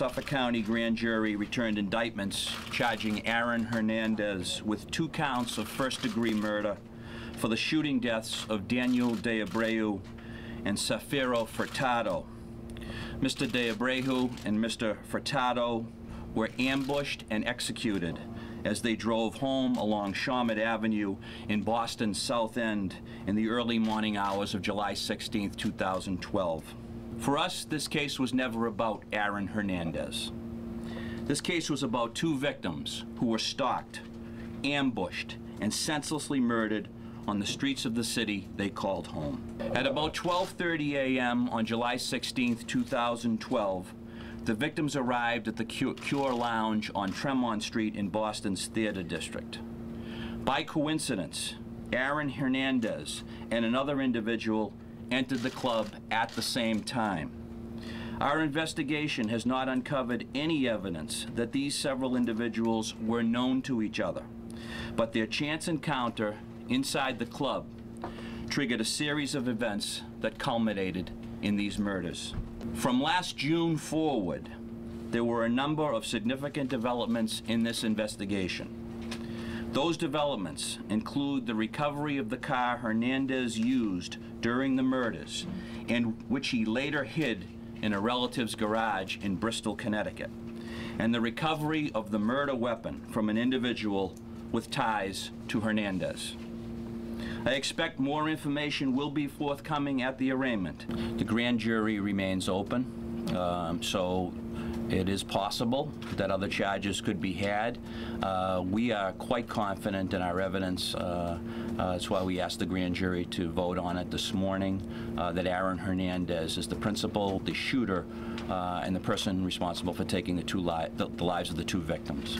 Suffolk County Grand Jury returned indictments charging Aaron Hernandez with 2 counts of first-degree murder for the shooting deaths of Daniel De Abreu and Safiro Furtado. Mr. De Abreu and Mr. Furtado were ambushed and executed as they drove home along Shawmut Avenue in Boston's South End in the early morning hours of July 16, 2012. For us, this case was never about Aaron Hernandez. This case was about 2 victims who were stalked, ambushed, and senselessly murdered on the streets of the city they called home. At about 12:30 a.m. on July 16, 2012, the victims arrived at the Cure Lounge on Tremont Street in Boston's Theater District. By coincidence, Aaron Hernandez and another individual entered the club at the same time. Our investigation has not uncovered any evidence that these several individuals were known to each other, but their chance encounter inside the club triggered a series of events that culminated in these murders. From last June forward, there were a number of significant developments in this investigation. Those developments include the recovery of the car Hernandez used during the murders, and which he later hid in a relative's garage in Bristol, Connecticut, and the recovery of the murder weapon from an individual with ties to Hernandez. I expect more information will be forthcoming at the arraignment. The grand jury remains open, so it is possible that other charges could be had. We are quite confident in our evidence. That's why we asked the grand jury to vote on it this morning, that Aaron Hernandez is the principal, the shooter, and the person responsible for taking the lives of the 2 victims.